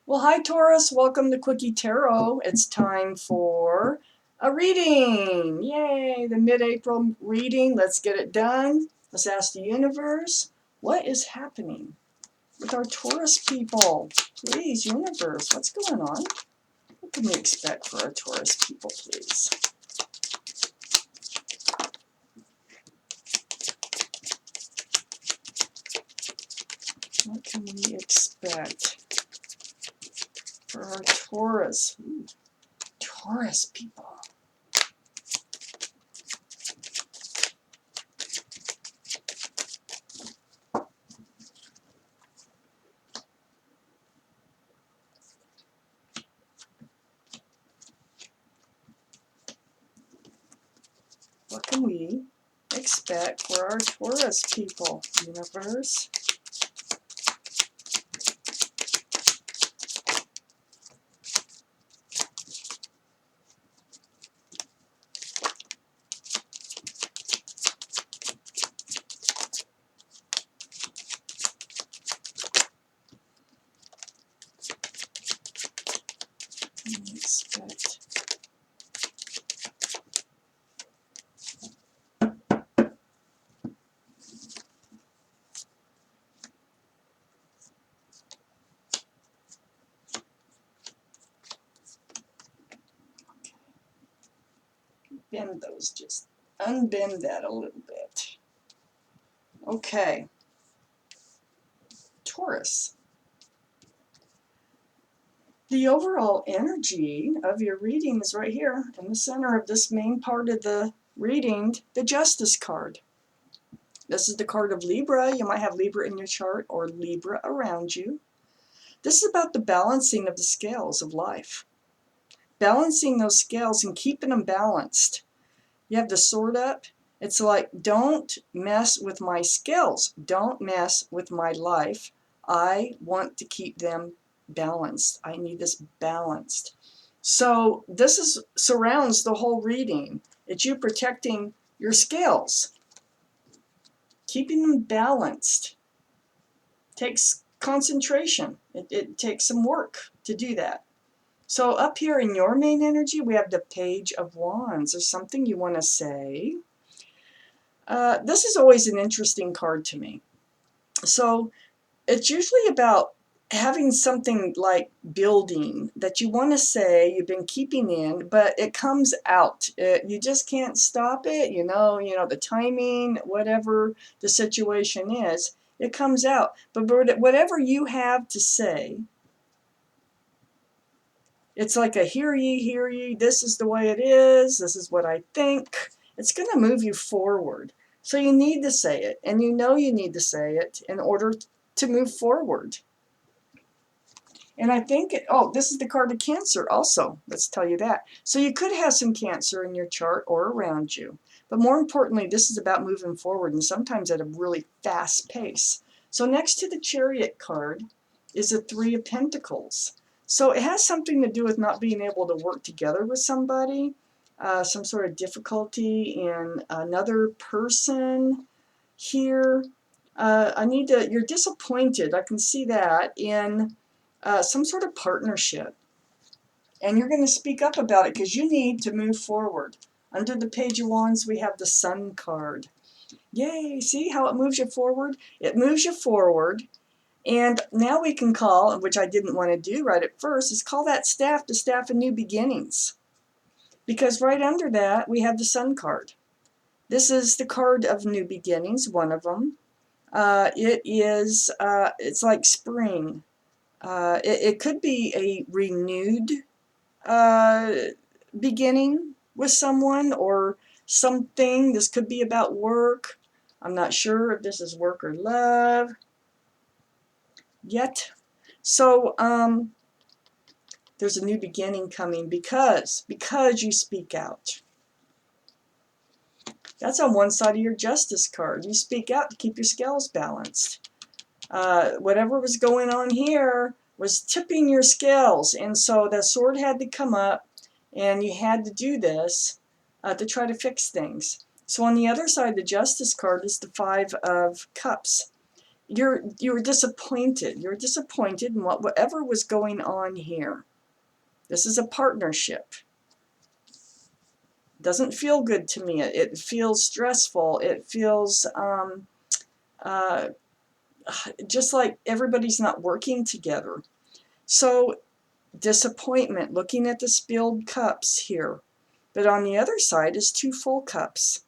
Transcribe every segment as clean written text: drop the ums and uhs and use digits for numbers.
Well, hi Taurus, welcome to Quickie Tarot. It's time for a reading. Yay, the mid-April reading. Let's get it done. Let's ask the universe, what is happening with our Taurus people? Please, universe, what's going on? What can we expect for our Taurus people, please? What can we expect for our Taurus? Taurus people. What can we expect for our Taurus people, universe? Expect. Bend those, just unbend that a little bit. Okay, Taurus. The overall energy of your reading is right here in the center of this main part of the reading, the Justice card. This is the card of Libra. You might have Libra in your chart or Libra around you. This is about the balancing of the scales of life. Balancing those scales and keeping them balanced. You have the sword up. It's like, don't mess with my scales. Don't mess with my life. I want to keep them balanced. I need this balanced. So this surrounds the whole reading. It's you protecting your scales. Keeping them balanced takes concentration. It takes some work to do that. So up here in your main energy, we have the Page of Wands. There's something you want to say. This is always an interesting card to me. So it's usually about having something like building that you want to say you've been keeping in, but it comes out. You just can't stop it. You know the timing, whatever the situation is, it comes out. But whatever you have to say, it's like a hear ye, this is the way it is, this is what I think. It's going to move you forward. So you need to say it, and you know you need to say it in order to move forward. And I think, this is the card of Cancer also. Let's tell you that. So you could have some Cancer in your chart or around you. But more importantly, this is about moving forward, and sometimes at a really fast pace. So next to the Chariot card is the Three of Pentacles. So it has something to do with not being able to work together with somebody, some sort of difficulty in another person here. You're disappointed, I can see that, in some sort of partnership. And you're going to speak up about it because you need to move forward. Under the Page of Wands, we have the Sun card. Yay, see how it moves you forward? It moves you forward. And now we can call, which I didn't want to do right at first, is call that staff the staff of new beginnings. Because right under that, we have the Sun card. This is the card of new beginnings, one of them. It's like spring. It could be a renewed beginning with someone or something. This could be about work. I'm not sure if this is work or love yet. So there's a new beginning coming because you speak out. That's on one side of your Justice card. You speak out to keep your scales balanced. Whatever was going on here was tipping your scales, and so the sword had to come up, and you had to do this to try to fix things. So on the other side of the Justice card is the Five of Cups. you're disappointed. You're disappointed in whatever was going on here. This is a partnership. Doesn't feel good to me. It feels stressful. It feels uh, just like everybody's not working together. So disappointment, looking at the spilled cups here. But on the other side is 2 full cups.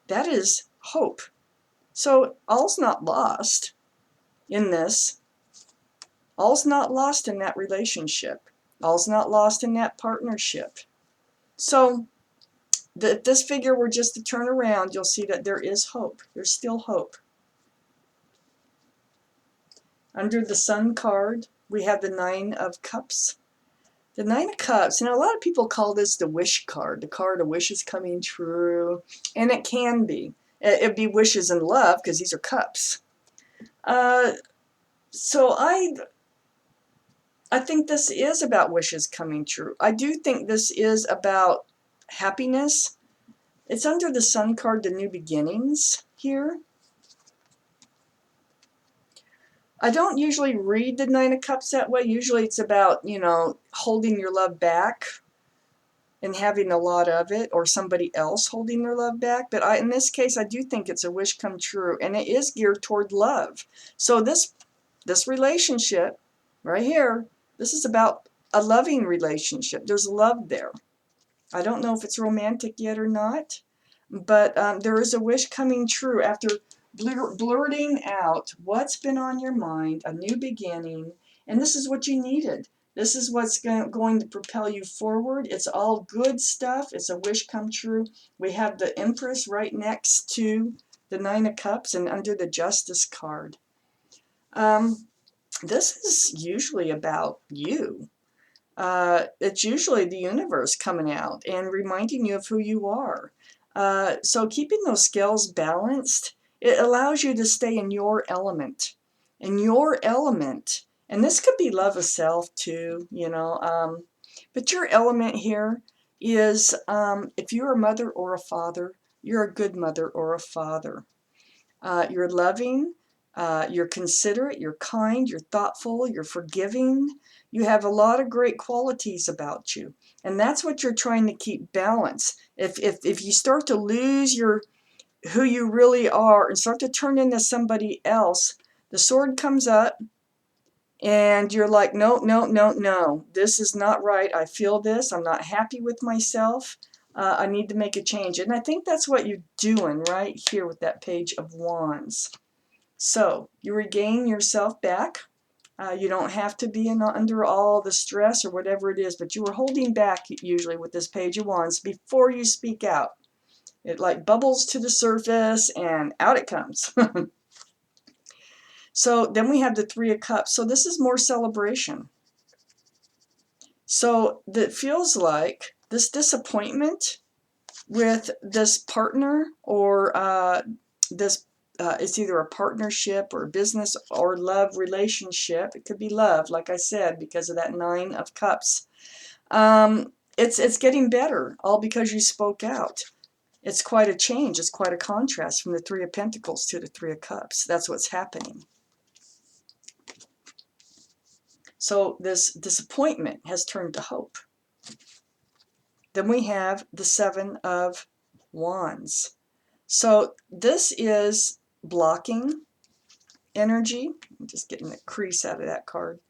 That is hope. So all's not lost in this. All's not lost in that relationship. All's not lost in that partnership. So if this figure were just to turn around, you'll see that there is hope. There's still hope. Under the Sun card, we have the 9 of Cups. The 9 of Cups, and a lot of people call this the wish card, the card of wishes coming true, and it can be. It'd be wishes and love because these are cups. So I think this is about wishes coming true. I do think this is about happiness. It's under the Sun card, the new beginnings here. I don't usually read the 9 of Cups that way. Usually it's about, holding your love back and having a lot of it, or somebody else holding their love back. But in this case, I do think it's a wish come true, and it is geared toward love. So this relationship right here, this is about a loving relationship. There's love there. I don't know if it's romantic yet or not, but there is a wish coming true after blurting out what's been on your mind, a new beginning, and this is what you needed. This is what's going to propel you forward. It's all good stuff. It's a wish come true. We have the Empress right next to the 9 of Cups and under the Justice card. This is usually about you. It's usually the universe coming out and reminding you of who you are. So keeping those scales balanced, it allows you to stay in your element. In your element, and this could be love of self too, but your element here is, if you're a mother or a father, you're a good mother or a father. You're loving, you're considerate, you're kind, you're thoughtful, you're forgiving. You have a lot of great qualities about you. And that's what you're trying to keep balance. If you start to lose who you really are and start to turn into somebody else, the sword comes up and you're like, no, no, no, no, this is not right. I feel this. I'm not happy with myself. I need to make a change. And I think that's what you're doing right here with that Page of Wands. So you regain yourself back. You don't have to be under all the stress or whatever it is, but you were holding back usually with this Page of Wands before you speak out. It like bubbles to the surface and out it comes. So then we have the 3 of Cups. So this is more celebration. So that feels like this disappointment with this partner or this it's either a partnership or a business or love relationship. It could be love, like I said, because of that 9 of Cups. It's getting better, all because you spoke out. It's quite a change. It's quite a contrast from the 3 of Pentacles to the 3 of Cups. That's what's happening. So this disappointment has turned to hope. Then we have the 7 of Wands. So this is blocking energy. I'm just getting the crease out of that card.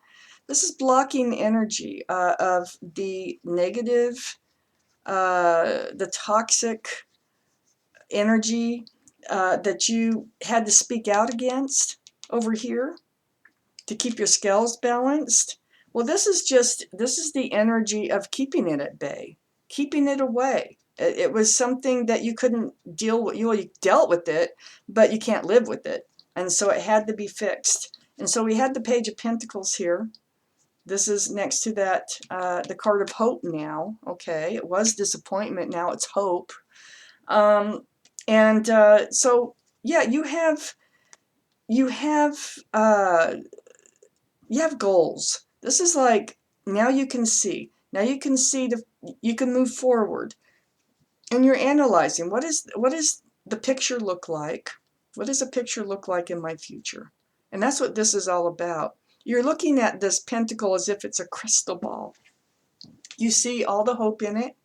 This is blocking energy of the negative, the toxic energy that you had to speak out against over here to keep your scales balanced. Well, this is the energy of keeping it at bay, keeping it away. It was something that you couldn't deal with. You dealt with it, but you can't live with it. And so it had to be fixed. And so we had the Page of Pentacles here. This is next to that, the card of hope now. Okay, it was disappointment, now it's hope. So yeah, you have goals. This is like, now you can see. Now you can see you can move forward. And you're analyzing what is the picture look like? What does a picture look like in my future? And that's what this is all about. You're looking at this pentacle as if it's a crystal ball. You see all the hope in it,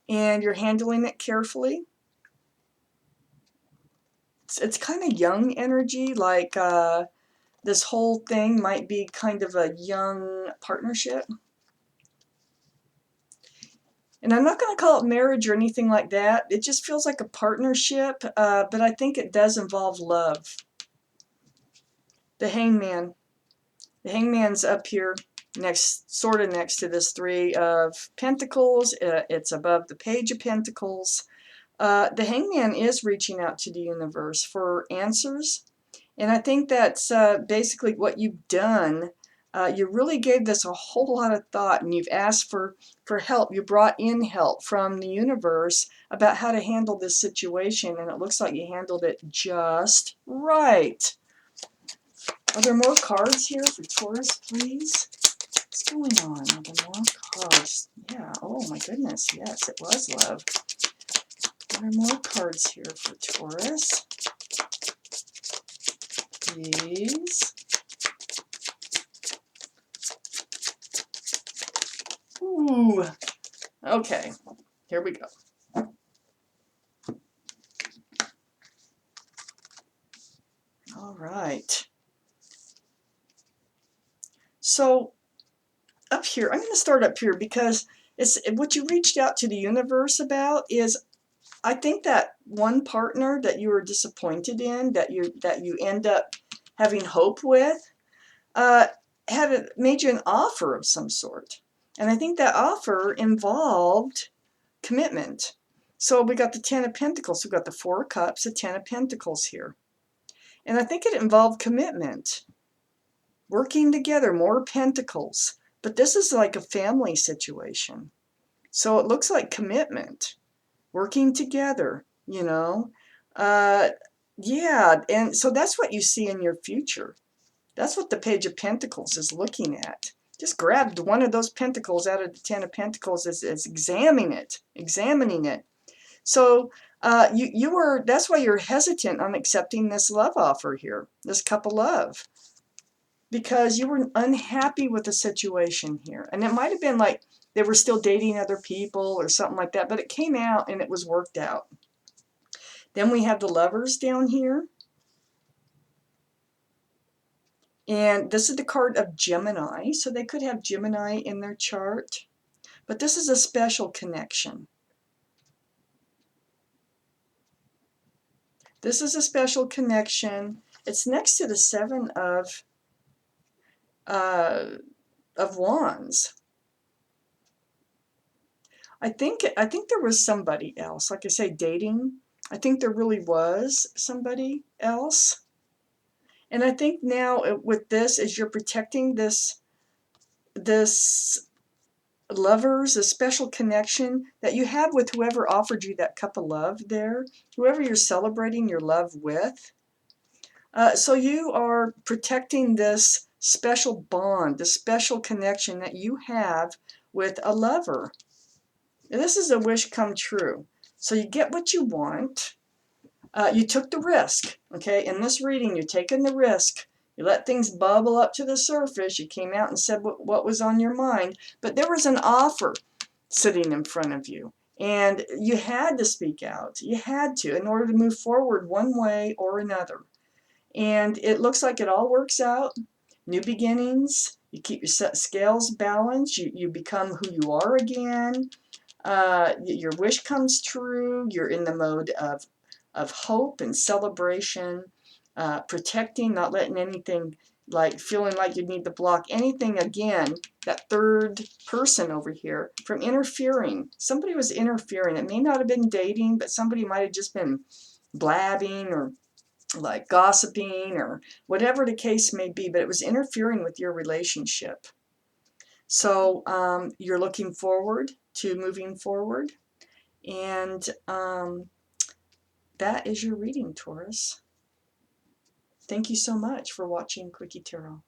and you're handling it carefully. It's kind of young energy, like this whole thing might be kind of a young partnership. And I'm not going to call it marriage or anything like that. It just feels like a partnership, but I think it does involve love. The hangman. The hangman's up here, sort of next to this Three of Pentacles. It's above the Page of Pentacles. The hangman is reaching out to the universe for answers. And I think that's basically what you've done. You really gave this a whole lot of thought, and you've asked for help. You brought in help from the universe about how to handle this situation, and it looks like you handled it just right. Are there more cards here for Taurus, please? What's going on? Are there more cards? Yeah, oh my goodness, yes, it was love. Are there more cards here for Taurus? Please. Ooh, okay, here we go. All right. So up here, I'm going to start up here because it's what you reached out to the universe about is, I think that one partner that you were disappointed in, that you end up having hope with, made you an offer of some sort. And I think that offer involved commitment. So we got the Ten of Pentacles, we got the Four of Cups, the Ten of Pentacles here. And I think it involved commitment. Working together, more pentacles. But this is like a family situation. So it looks like commitment. Working together, you know. Yeah, and so that's what you see in your future. That's what the Page of Pentacles is looking at. Just grab one of those pentacles out of the Ten of Pentacles as examining it. So that's why you're hesitant on accepting this love offer here, this cup of love, because you were unhappy with the situation here. And it might have been like they were still dating other people or something like that, but it came out and it was worked out. Then we have the Lovers down here. And this is the card of Gemini, so they could have Gemini in their chart. But this is a special connection. This is a special connection. It's next to the Seven of Wands. I think there was somebody else. Like I say, dating. I think there really was somebody else. And I think now with this, as you're protecting this lovers, a special connection that you have with whoever offered you that cup of love there, whoever you're celebrating your love with. So you are protecting this special bond, this special connection that you have with a lover. And this is a wish come true. So you get what you want. You took the risk, okay? In this reading, you're taking the risk. You let things bubble up to the surface. You came out and said what was on your mind. But there was an offer sitting in front of you. And you had to speak out. You had to in order to move forward one way or another. And it looks like it all works out. New beginnings. You keep your scales balanced. You become who you are again. Your wish comes true. You're in the mode of hope and celebration, protecting, not letting anything, like feeling like you need to block anything again, that third person over here, from interfering. Somebody was interfering. It may not have been dating, but somebody might have just been blabbing or like gossiping or whatever the case may be, but it was interfering with your relationship. So you're looking forward to moving forward, and that is your reading, Taurus. Thank you so much for watching Quickie Tarot.